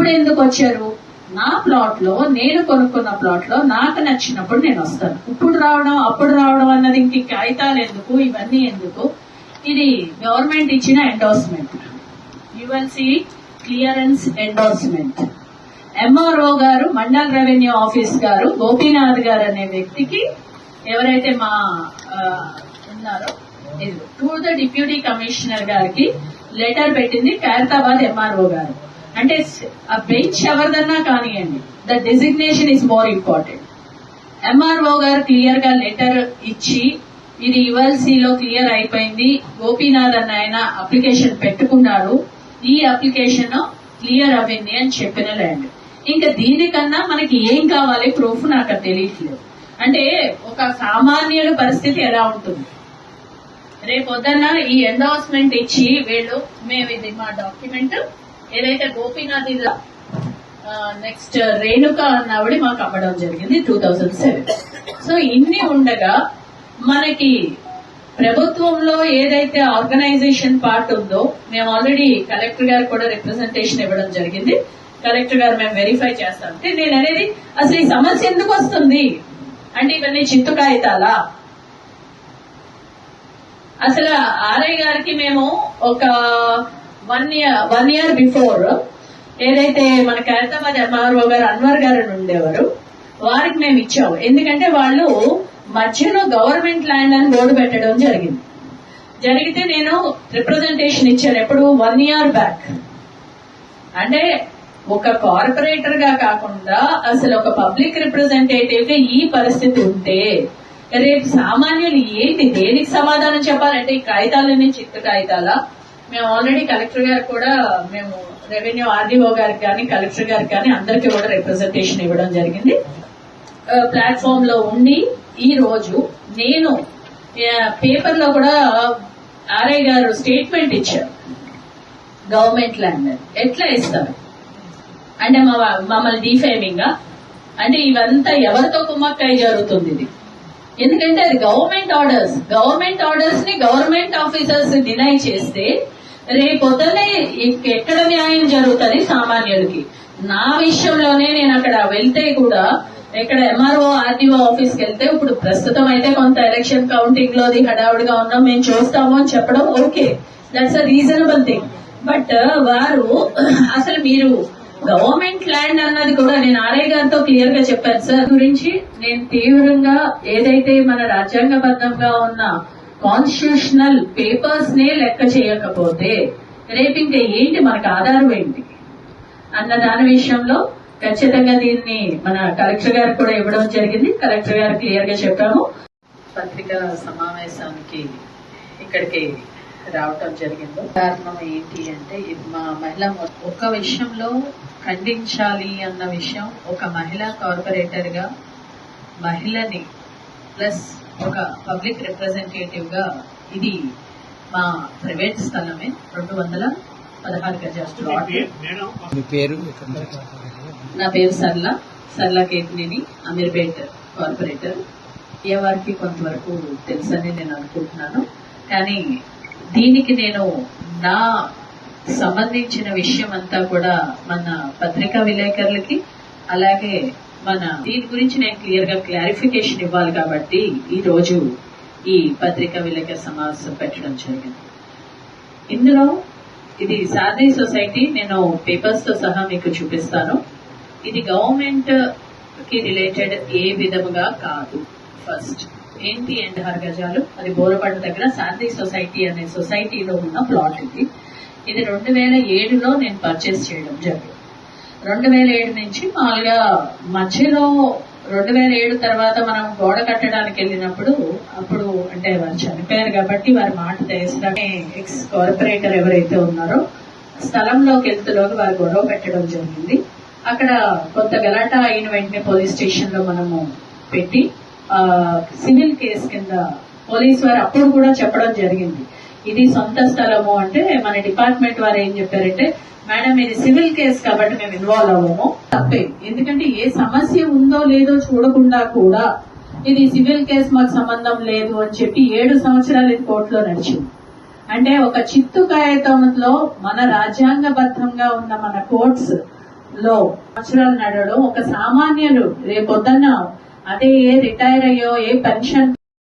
ఇప్పుడు ఎందుకు వచ్చారు? నా ప్లాట్ లో, నేను కొనుక్కున్న ప్లాట్ లో నాకు నచ్చినప్పుడు నేను వస్తాను. ఇప్పుడు రావడం అప్పుడు రావడం అన్నది ఇంక కాగితాలు ఎందుకు, ఇవన్నీ ఎందుకు? ఇది గవర్నమెంట్ ఇచ్చిన endorsement, ULC clearance endorsement. MRO గారు, మండల్ రెవెన్యూ ఆఫీస్ గారు, గోపీనాథ్ గారు అనే వ్యక్తికి, ఎవరైతే మా ఉన్నారో టు ద డిప్యూటీ కమిషనర్ గారికి లెటర్ పెట్టింది ఖైరతాబాద్ ఎంఆర్ఓ గారు. అంటే ఆ బెంచ్ ఎవరిదన్నా కానివ్వండి, the designation is more important. MRO గారు క్లియర్ గా లెటర్ ఇచ్చి ఇది యుఎల్సీలో క్లియర్ అయిపోయింది, గోపీనాథ్ అన్న ఆయన అప్లికేషన్ పెట్టుకున్నాడు, ఈ అప్లికేషన్ క్లియర్ అవ్వింది అని చెప్పిన ల్యాండ్. ఇంకా దీనికన్నా మనకి ఏం కావాలి ప్రూఫ్ నాకు తెలియట్లేదు. అంటే ఒక సామాన్యుల పరిస్థితి ఎలా ఉంటుంది? రేపొద్దున ఈ ఎండోర్స్మెంట్ ఇచ్చి వీళ్ళు మేము ఇది మా డాక్యుమెంట్ ఏదైతే గోపీనాథ్ నెక్స్ట్ రేణుక అన్నవిడి మాకు అమ్మడం జరిగింది 2007. సో ఇన్ని ఉండగా మనకి ప్రభుత్వంలో ఏదైతే ఆర్గనైజేషన్ పార్ట్ ఉందో, మేము ఆల్రెడీ కలెక్టర్ గారు కూడా రిప్రజెంటేషన్ ఇవ్వడం జరిగింది. కలెక్టర్ గారు మేము వెరిఫై చేస్తామంటే, నేను అనేది అసలు ఈ సమస్య ఎందుకు వస్తుంది అంటే ఇవన్నీ చిత్తు కాగితాలా? అసలు ఆర్ఐ గారికి మేము ఒక వన్ ఇయర్ బిఫోర్ ఏదైతే మన ఖైరతాబాద్ ఎంఆర్ఓ గారు అన్వర్ గారు ఉండేవారు, వారికి మేము ఇచ్చాము. ఎందుకంటే వాళ్ళు మధ్యలో గవర్నమెంట్ ల్యాండ్ అని బోర్డు పెట్టడం జరిగితే నేను రిప్రజెంటేషన్ ఇచ్చాను ఎప్పుడు 1 year బ్యాక్. అంటే ఒక కార్పొరేటర్ గా కాకుండా అసలు ఒక పబ్లిక్ రిప్రజెంటేటివ్ గా ఈ పరిస్థితి ఉంటే రేపు సామాన్యులు ఏంటి, దేనికి సమాధానం చెప్పాలంటే ఈ కాగితాలన్నీ చిత్తు కాగితాలా? మేము ఆల్రెడీ కలెక్టర్ గారు కూడా, మేము రెవెన్యూ ఆర్డీఓ గారికి కానీ కలెక్టర్ గారికి కానీ అందరికీ కూడా రిప్రజెంటేషన్ ఇవ్వడం జరిగింది. ప్లాట్ఫామ్ లో ఉండి ఈ రోజు నేను పేపర్ లో కూడా ఆర్ఐ గారు స్టేట్మెంట్ ఇచ్చారు, గవర్నమెంట్ ల్యాండ్ ఎట్లా ఇస్తారు అంటే మమ్మల్ని డిఫేమింగ్ అంటే ఇవంతా ఎవరితో కుమ్మక్కై జరుగుతుంది ఇది? ఎందుకంటే అది గవర్నమెంట్ ఆర్డర్స్ ని గవర్నమెంట్ ఆఫీసర్స్ డినై చేస్తే రేపొద్దునే ఎక్కడ న్యాయం జరుగుతుంది సామాన్యులకి? నా విషయంలోనే నేను అక్కడ వెళ్తే కూడా, ఇక్కడ ఎంఆర్ఓ ఆర్టీఓ ఆఫీస్కి వెళ్తే, ఇప్పుడు ప్రస్తుతం అయితే కొంత ఎలక్షన్ కౌంటింగ్ లోది హడావుడిగా ఉన్నాం, మేము చూస్తాము అని చెప్పడం okay, that's a reasonable thing. But వారు అసలు మీరు గవర్నమెంట్ ల్యాండ్ అన్నది కూడా నేను ఆర్ఐ గారితో క్లియర్ గా చెప్పాను సార్ గురించి. నేను తీవ్రంగా ఏదైతే మన రాజ్యాంగబద్ధంగా ఉన్న కాన్స్టిట్యూషనల్ పేపర్స్ నే లెక్క చేయకపోతే రేపు ఇంకా ఏంటి మనకు ఆధారం ఏంటి అన్న దాని విషయంలో ఖచ్చితంగా దీన్ని మన కలెక్టర్ గారికి కూడా ఇవ్వడం జరిగింది. కలెక్టర్ గారు క్లియర్ గా చెప్పాము. పత్రికా సమావేశానికి ఇక్కడికి రావటం జరిగింది. కారణం ఏంటి అంటే, ఇది మా మహిళ ఒక విషయంలో ఖండించాలి అన్న విషయం, ఒక మహిళా కార్పొరేటర్ గా మహిళని ప్లస్ ఒక పబ్లిక్ రిప్రజెంటేటివ్ గా, ఇది మా ప్రైవేట్ స్థలమే, 216 గజాల ప్లాట్. నా పేరు సర్లా కేతినేని, అమీర్పేట్ కార్పొరేటర్. ఏ వారికి కొంతవరకు తెలుసని నేను అనుకుంటున్నాను. కానీ దీనికి నేను నా సంబంధించిన విషయం అంతా కూడా మన పత్రికా విలేకరులకి, అలాగే మన దీని గురించి నేను క్లియర్ గా క్లారిఫికేషన్ ఇవ్వాలి కాబట్టి ఈ రోజు ఈ పత్రికా విలేకరు సమావేశం పెట్టడం జరిగింది. ఇందులో ఇది సారథి సొసైటీ, నేను పేపర్స్ తో సహా మీకు చూపిస్తాను. ఇది గవర్నమెంట్ కి రిలేటెడ్ ఏ విధముగా కాదు. ఫస్ట్ ఏంటి 16 గజాలు, అది బోరపడ్డ దగ్గర సారథి సొసైటీ అనే సొసైటీలో ఉన్న ప్లాట్. ఇది 2007లో నేను పర్చేస్ చేయడం జరిగింది. 2007 నుంచి మామూలుగా మధ్యలో 2007 తర్వాత మనం గోడ కట్టడానికి వెళ్ళినప్పుడు, అప్పుడు అంటే వారు చనిపోయారు కాబట్టి వారి మాట తెలుసుకునే ఎక్స్ కార్పొరేటర్ ఎవరైతే ఉన్నారో స్థలంలోకి వెళ్తులోకి వారు గొడవ పెట్టడం జరిగింది. అక్కడ కొంత గలాటా అయిన వెంటనే పోలీస్ స్టేషన్ లో మనము పెట్టి సివిల్ కేసు కింద పోలీస్ వారు అప్పుడు కూడా చెప్పడం జరిగింది, ఇది సొంత స్థలము. అంటే మన డిపార్ట్మెంట్ వారు ఏం చెప్పారంటే, మేడం ఇది సివిల్ కేసు కాబట్టి మేము ఇన్వాల్వ్ అవ్వము. తప్పే, ఎందుకంటే ఏ సమస్య ఉందో లేదో చూడకుండా కూడా ఇది సివిల్ కేసు మాకు సంబంధం లేదు అని చెప్పి 7 సంవత్సరాలు ఇది కోర్టులో నడిచింది. అంటే ఒక చిత్తు కాగితంలో మన రాజ్యాంగబద్ధంగా ఉన్న మన కోర్ట్స్ లో సంవత్సరాలు నడవడం ఒక సామాన్యుడు రేపొద్దున్న అదే ఏ రిటైర్ అయ్యో ఏ పెన్షన్